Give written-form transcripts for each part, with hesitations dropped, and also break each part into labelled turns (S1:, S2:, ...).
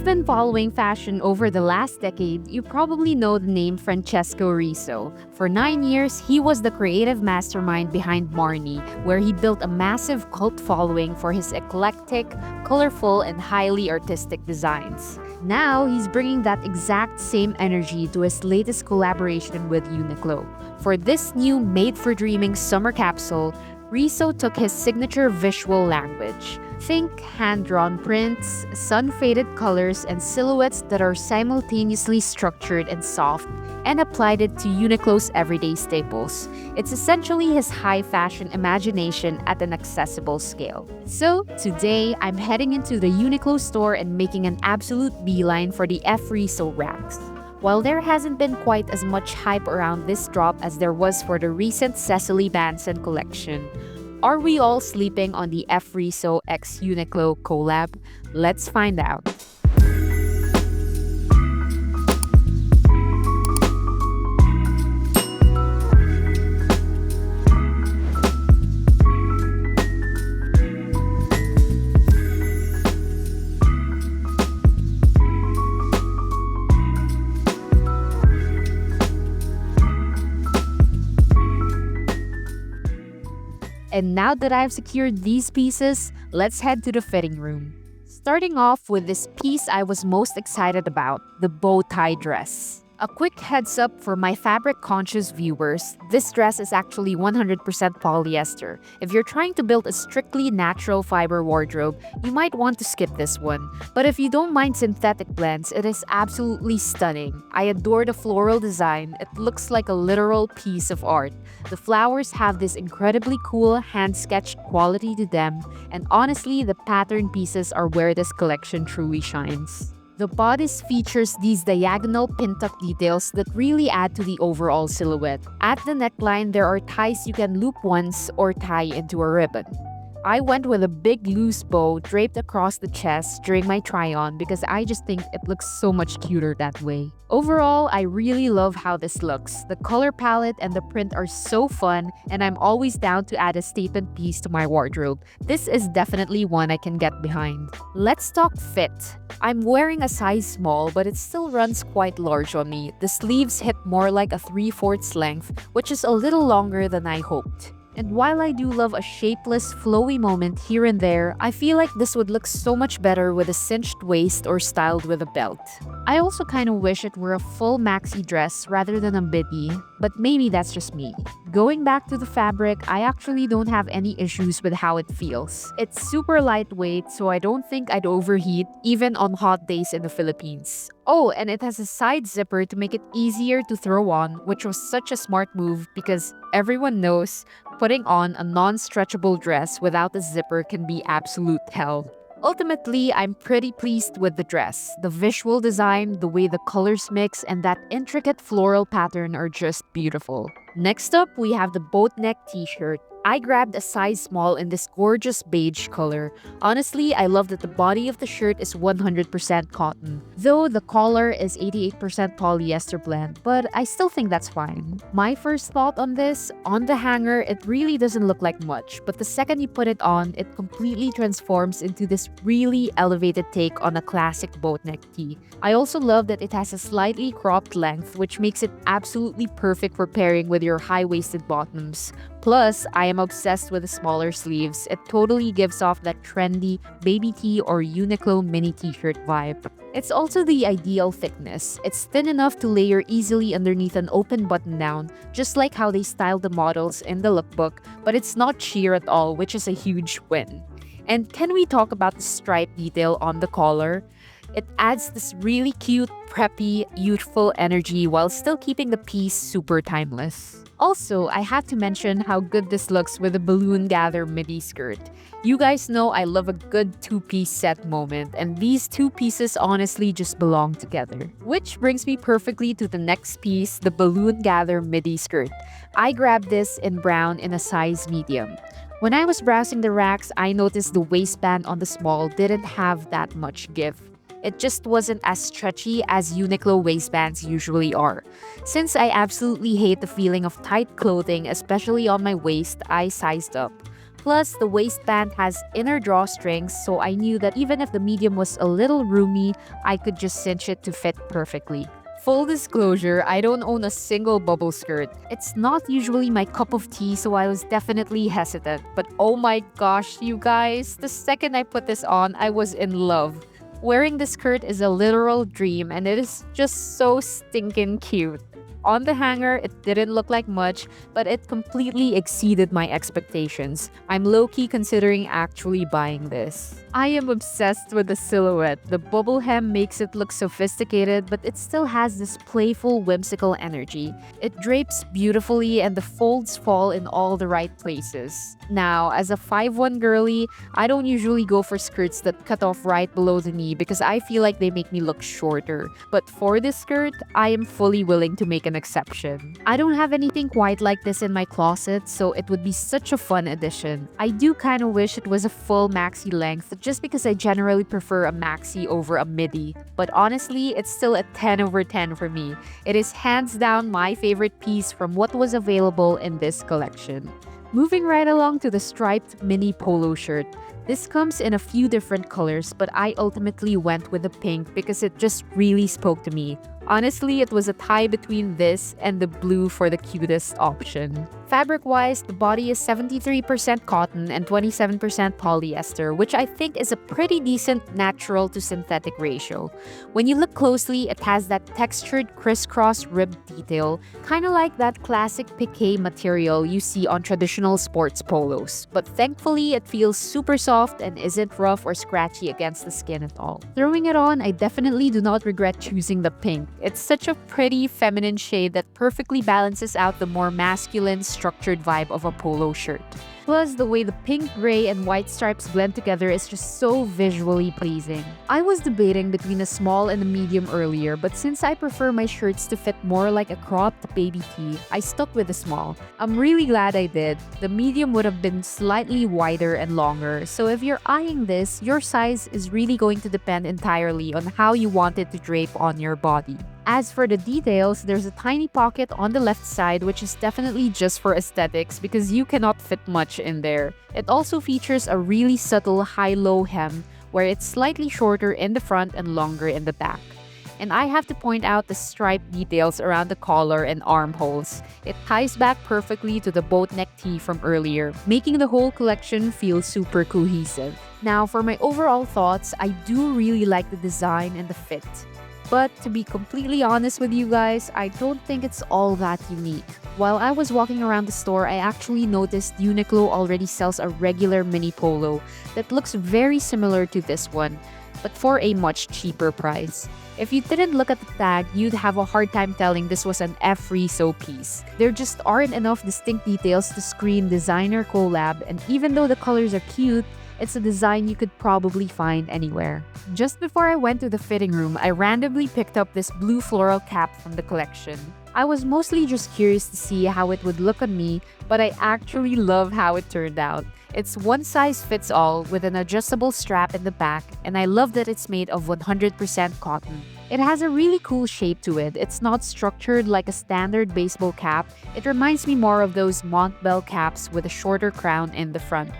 S1: you've been following fashion over the last decade, you probably know the name Francesco Risso. For 9 years, he was the creative mastermind behind Marni, where he built a massive cult following for his eclectic, colorful, and highly artistic designs. Now, he's bringing that exact same energy to his latest collaboration with Uniqlo. For this new Made for Dreaming summer capsule, Risso took his signature visual language. Think hand-drawn prints, sun-faded colors, and silhouettes that are simultaneously structured and soft, and applied it to Uniqlo's everyday staples. It's essentially his high-fashion imagination at an accessible scale. So, today, I'm heading into the Uniqlo store and making an absolute beeline for the f.risso racks. While there hasn't been quite as much hype around this drop as there was for the recent Cecily Banson collection, are we all sleeping on the f.risso x Uniqlo collab? Let's find out. And now that I've secured these pieces, let's head to the fitting room. Starting off with this piece I was most excited about, the bow tie dress. A quick heads up for my fabric-conscious viewers, this dress is actually 100% polyester. If you're trying to build a strictly natural fiber wardrobe, you might want to skip this one. But if you don't mind synthetic blends, it is absolutely stunning. I adore the floral design. It looks like a literal piece of art. The flowers have this incredibly cool hand-sketched quality to them, and honestly, the pattern pieces are where this collection truly shines. The bodice features these diagonal pin-tuck details that really add to the overall silhouette. At the neckline, there are ties you can loop once or tie into a ribbon. I went with a big loose bow draped across the chest during my try-on because I just think it looks so much cuter that way. Overall, I really love how this looks. The color palette and the print are so fun, and I'm always down to add a statement piece to my wardrobe. This is definitely one I can get behind. Let's talk fit. I'm wearing a size small, but it still runs quite large on me. The sleeves hit more like a 3/4 length, which is a little longer than I hoped. And while I do love a shapeless, flowy moment here and there, I feel like this would look so much better with a cinched waist or styled with a belt. I also kind of wish it were a full maxi dress rather than a biddy, but maybe that's just me. Going back to the fabric, I actually don't have any issues with how it feels. It's super lightweight, so I don't think I'd overheat, even on hot days in the Philippines. Oh, and it has a side zipper to make it easier to throw on, which was such a smart move because everyone knows putting on a non-stretchable dress without a zipper can be absolute hell. Ultimately, I'm pretty pleased with the dress. The visual design, the way the colors mix, and that intricate floral pattern are just beautiful. Next up, we have the boat neck t-shirt. I grabbed a size small in this gorgeous beige color. Honestly, I love that the body of the shirt is 100% cotton, though the collar is 88% polyester blend, but I still think that's fine. My first thought on this, on the hanger, it really doesn't look like much, but the second you put it on, it completely transforms into this really elevated take on a classic boat neck tee. I also love that it has a slightly cropped length, which makes it absolutely perfect for pairing with your high-waisted bottoms. Plus, I am obsessed with the smaller sleeves. It totally gives off that trendy baby tee or Uniqlo mini t-shirt vibe. It's also the ideal thickness. It's thin enough to layer easily underneath an open button-down, just like how they styled the models in the lookbook, but it's not sheer at all, which is a huge win. And can we talk about the stripe detail on the collar? It adds this really cute, preppy, youthful energy while still keeping the piece super timeless. Also, I have to mention how good this looks with a balloon gather midi skirt. You guys know I love a good two-piece set moment, and these two pieces honestly just belong together. Which brings me perfectly to the next piece, the balloon gather midi skirt. I grabbed this in brown in a size medium. When I was browsing the racks, I noticed the waistband on the small didn't have that much give. It just wasn't as stretchy as Uniqlo waistbands usually are. Since I absolutely hate the feeling of tight clothing, especially on my waist, I sized up. Plus, the waistband has inner drawstrings, so I knew that even if the medium was a little roomy, I could just cinch it to fit perfectly. Full disclosure, I don't own a single bubble skirt. It's not usually my cup of tea, so I was definitely hesitant. But oh my gosh, you guys, the second I put this on, I was in love. Wearing this skirt is a literal dream, and it is just so stinking cute. On the hanger, it didn't look like much, but it completely exceeded my expectations. I'm low-key considering actually buying this. I am obsessed with the silhouette. The bubble hem makes it look sophisticated, but it still has this playful, whimsical energy. It drapes beautifully and the folds fall in all the right places. Now, as a 5'1" girly, I don't usually go for skirts that cut off right below the knee because I feel like they make me look shorter. But for this skirt, I am fully willing to make an exception. I don't have anything quite like this in my closet, so it would be such a fun addition. I do kind of wish it was a full maxi length just because I generally prefer a maxi over a midi. But honestly, it's still a 10 over 10 for me. It is hands down my favorite piece from what was available in this collection. Moving right along to the striped mini polo shirt. This comes in a few different colors, but I ultimately went with the pink because it just really spoke to me. Honestly, it was a tie between this and the blue for the cutest option. Fabric-wise, the body is 73% cotton and 27% polyester, which I think is a pretty decent natural to synthetic ratio. When you look closely, it has that textured crisscross rib detail, kind of like that classic piqué material you see on traditional sports polos. But thankfully, it feels super soft and isn't rough or scratchy against the skin at all. Throwing it on, I definitely do not regret choosing the pink. It's such a pretty feminine shade that perfectly balances out the more masculine, structured vibe of a polo shirt. Plus, the way the pink, gray, and white stripes blend together is just so visually pleasing. I was debating between a small and a medium earlier, but since I prefer my shirts to fit more like a cropped baby tee, I stuck with the small. I'm really glad I did. The medium would have been slightly wider and longer, so if you're eyeing this, your size is really going to depend entirely on how you want it to drape on your body. As for the details, there's a tiny pocket on the left side which is definitely just for aesthetics because you cannot fit much in there. It also features a really subtle high-low hem where it's slightly shorter in the front and longer in the back. And I have to point out the stripe details around the collar and armholes. It ties back perfectly to the boat neck tee from earlier, making the whole collection feel super cohesive. Now, for my overall thoughts, I do really like the design and the fit. But to be completely honest with you guys, I don't think it's all that unique. While I was walking around the store, I actually noticed Uniqlo already sells a regular mini polo that looks very similar to this one, but for a much cheaper price. If you didn't look at the tag, you'd have a hard time telling this was an f.risso piece. There just aren't enough distinct details to scream designer collab, and even though the colors are cute, it's a design you could probably find anywhere. Just before I went to the fitting room, I randomly picked up this blue floral cap from the collection. I was mostly just curious to see how it would look on me, but I actually love how it turned out. It's one size fits all with an adjustable strap in the back, and I love that it's made of 100% cotton. It has a really cool shape to it. It's not structured like a standard baseball cap. It reminds me more of those Montbell caps with a shorter crown in the front.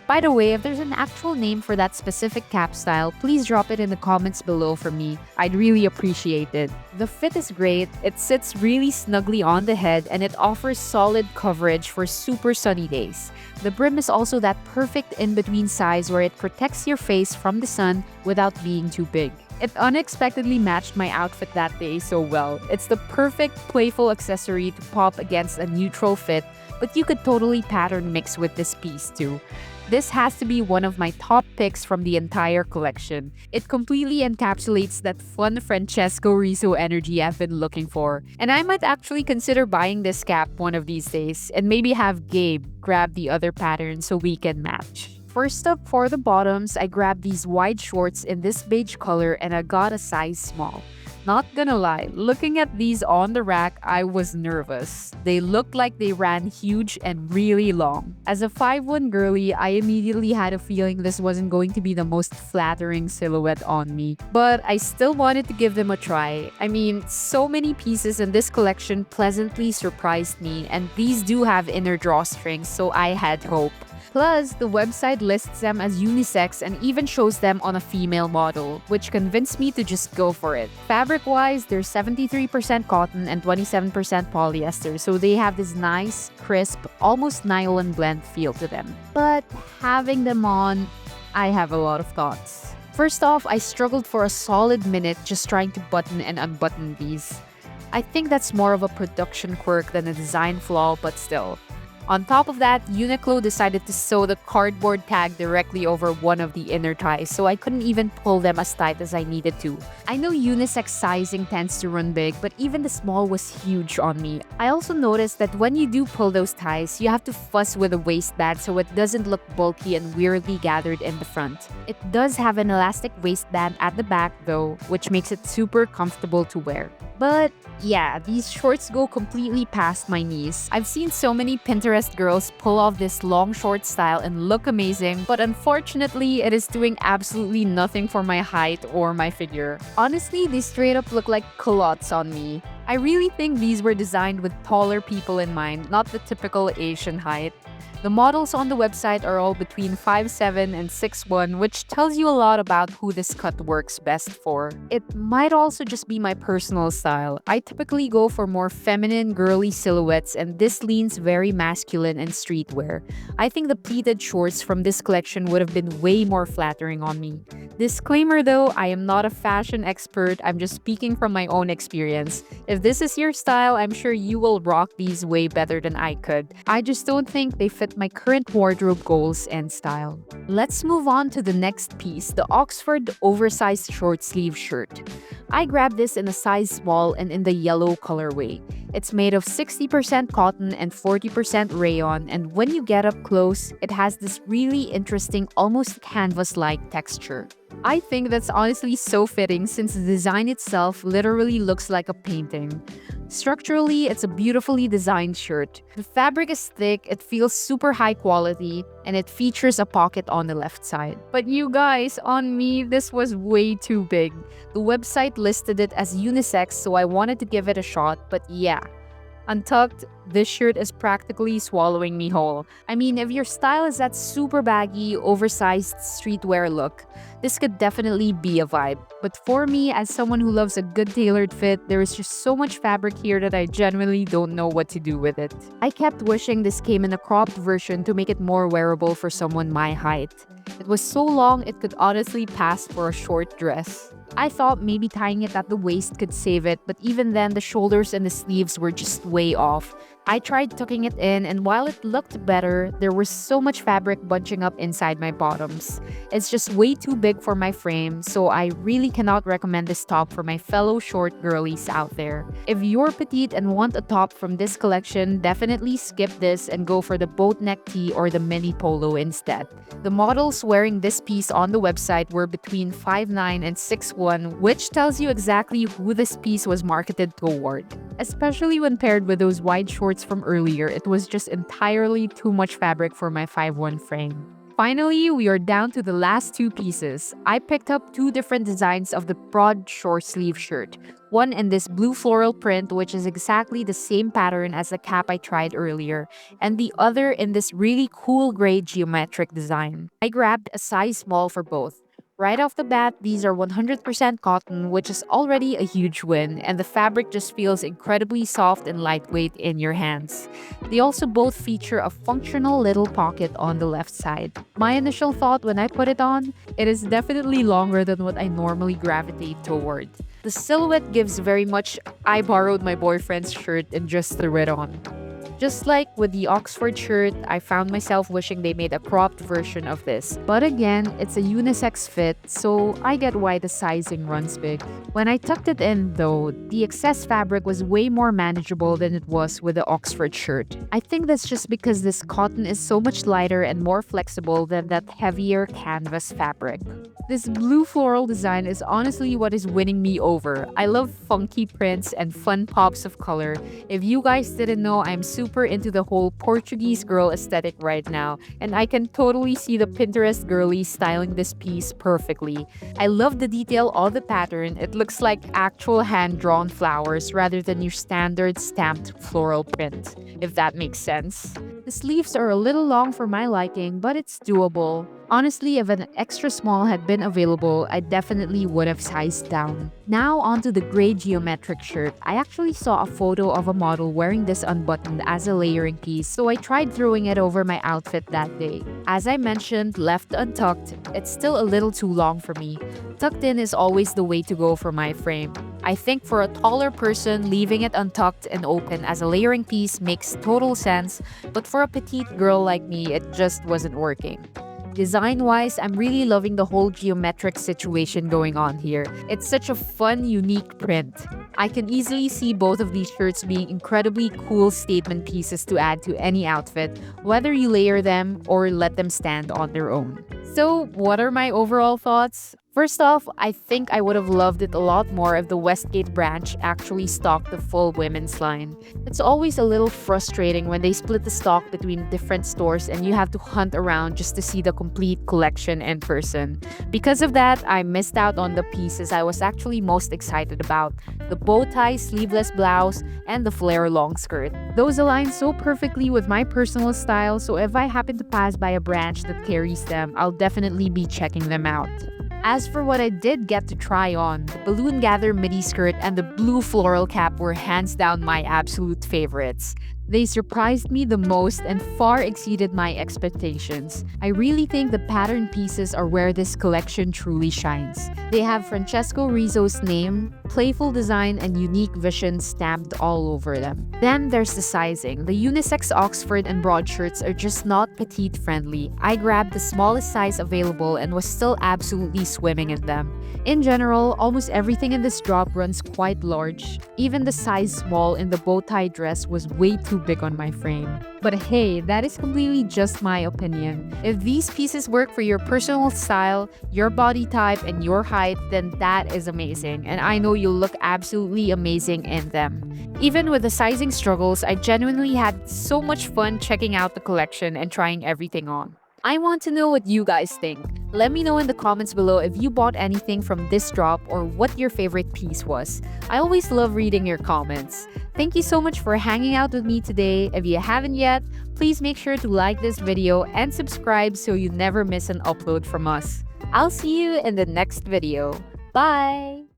S1: By the way, if there's an actual name for that specific cap style, please drop it in the comments below for me. I'd really appreciate it. The fit is great, it sits really snugly on the head, and it offers solid coverage for super sunny days. The brim is also that perfect in-between size where it protects your face from the sun without being too big. It unexpectedly matched my outfit that day so well. It's the perfect playful accessory to pop against a neutral fit, but you could totally pattern mix with this piece too. This has to be one of my top picks from the entire collection. It completely encapsulates that fun Francesco Risso energy I've been looking for. And I might actually consider buying this cap one of these days and maybe have Gabe grab the other pattern so we can match. First up, for the bottoms, I grabbed these wide shorts in this beige color and I got a size small. Not gonna lie, looking at these on the rack, I was nervous. They looked like they ran huge and really long. As a 5'1" girly, I immediately had a feeling this wasn't going to be the most flattering silhouette on me. But I still wanted to give them a try. I mean, so many pieces in this collection pleasantly surprised me, and these do have inner drawstrings, so I had hope. Plus, the website lists them as unisex and even shows them on a female model, which convinced me to just go for it. Fabric-wise, they're 73% cotton and 27% polyester, so they have this nice, crisp, almost nylon blend feel to them. But having them on, I have a lot of thoughts. First off, I struggled for a solid minute just trying to button and unbutton these. I think that's more of a production quirk than a design flaw, but still. On top of that, Uniqlo decided to sew the cardboard tag directly over one of the inner ties, so I couldn't even pull them as tight as I needed to. I know unisex sizing tends to run big, but even the small was huge on me. I also noticed that when you do pull those ties, you have to fuss with the waistband so it doesn't look bulky and weirdly gathered in the front. It does have an elastic waistband at the back though, which makes it super comfortable to wear. But yeah, these shorts go completely past my knees. I've seen so many Pinterest girls pull off this long short style and look amazing, but unfortunately, it is doing absolutely nothing for my height or my figure. Honestly, they straight up look like culottes on me. I really think these were designed with taller people in mind, not the typical Asian height. The models on the website are all between 5'7" and 6'1", which tells you a lot about who this cut works best for. It might also just be my personal style. I typically go for more feminine, girly silhouettes, and this leans very masculine and streetwear. I think the pleated shorts from this collection would have been way more flattering on me. Disclaimer though, I am not a fashion expert, I'm just speaking from my own experience. If this is your style, I'm sure you will rock these way better than I could. I just don't think they fit my current wardrobe goals and style. Let's move on to the next piece, the Oxford oversized short sleeve shirt. I grabbed this in a size small and in the yellow colorway. It's made of 60% cotton and 40% rayon, and when you get up close, it has this really interesting, almost canvas-like texture. I think that's honestly so fitting since the design itself literally looks like a painting. Structurally, it's a beautifully designed shirt. The fabric is thick, it feels super high quality, and it features a pocket on the left side. But you guys, on me, this was way too big. The website listed it as unisex, so I wanted to give it a shot, but yeah. Untucked, this shirt is practically swallowing me whole. I mean, if your style is that super baggy, oversized streetwear look, this could definitely be a vibe. But for me, as someone who loves a good tailored fit, there is just so much fabric here that I genuinely don't know what to do with it. I kept wishing this came in a cropped version to make it more wearable for someone my height. It was so long it could honestly pass for a short dress. I thought maybe tying it at the waist could save it, but even then the shoulders and the sleeves were just way off. I tried tucking it in, and while it looked better, there was so much fabric bunching up inside my bottoms. It's just way too big for my frame, so I really cannot recommend this top for my fellow short girlies out there. If you're petite and want a top from this collection, definitely skip this and go for the boat neck tee or the mini polo instead. The models wearing this piece on the website were between 5'9" and 6'1", which tells you exactly who this piece was marketed toward. Especially when paired with those wide shorts from earlier, it was just entirely too much fabric for my 5'1" frame. Finally, we are down to the last two pieces. I picked up two different designs of the broad short sleeve shirt. One in this blue floral print, which is exactly the same pattern as the cap I tried earlier, and the other in this really cool gray geometric design. I grabbed a size small for both. Right off the bat, these are 100% cotton, which is already a huge win, and the fabric just feels incredibly soft and lightweight in your hands. They also both feature a functional little pocket on the left side. My initial thought when I put it on, it is definitely longer than what I normally gravitate toward. The silhouette gives very much, I borrowed my boyfriend's shirt and just threw it on. Just like with the Oxford shirt, I found myself wishing they made a cropped version of this. But again, it's a unisex fit, so I get why the sizing runs big. When I tucked it in though, the excess fabric was way more manageable than it was with the Oxford shirt. I think that's just because this cotton is so much lighter and more flexible than that heavier canvas fabric. This blue floral design is honestly what is winning me over. I love funky prints and fun pops of color. If you guys didn't know, I'm super into the whole Portuguese girl aesthetic right now, and I can totally see the Pinterest girlies styling this piece perfectly. I love the detail on the pattern. It looks like actual hand-drawn flowers rather than your standard stamped floral print, if that makes sense. The sleeves are a little long for my liking, but it's doable. Honestly, if an extra small had been available, I definitely would have sized down. Now onto the gray geometric shirt. I actually saw a photo of a model wearing this unbuttoned as a layering piece, so I tried throwing it over my outfit that day. As I mentioned, left untucked, it's still a little too long for me. Tucked in is always the way to go for my frame. I think for a taller person, leaving it untucked and open as a layering piece makes total sense, but for a petite girl like me, it just wasn't working. Design-wise, I'm really loving the whole geometric situation going on here. It's such a fun, unique print. I can easily see both of these shirts being incredibly cool statement pieces to add to any outfit, whether you layer them or let them stand on their own. So, what are my overall thoughts? First off, I think I would have loved it a lot more if the Westgate branch actually stocked the full women's line. It's always a little frustrating when they split the stock between different stores and you have to hunt around just to see the complete collection in person. Because of that, I missed out on the pieces I was actually most excited about: the bow tie sleeveless blouse and the flare long skirt. Those align so perfectly with my personal style, so if I happen to pass by a branch that carries them, I'll definitely be checking them out. As for what I did get to try on, the balloon gather midi skirt and the blue floral cap were hands down my absolute favorites. They surprised me the most and far exceeded my expectations. I really think the pattern pieces are where this collection truly shines. They have Francesco Risso's name, playful design, and unique vision stamped all over them. Then there's the sizing. The unisex Oxford and broad shirts are just not petite friendly. I grabbed the smallest size available and was still absolutely swimming in them. In general, almost everything in this drop runs quite large. Even the size small in the bow tie dress was way too big on my frame. But hey, that is completely just my opinion. If these pieces work for your personal style, your body type, and your height, then that is amazing, and I know you'll look absolutely amazing in them. Even with the sizing struggles, I genuinely had so much fun checking out the collection and trying everything on. I want to know what you guys think. Let me know in the comments below if you bought anything from this drop or what your favorite piece was. I always love reading your comments. Thank you so much for hanging out with me today. If you haven't yet, please make sure to like this video and subscribe so you never miss an upload from us. I'll see you in the next video. Bye!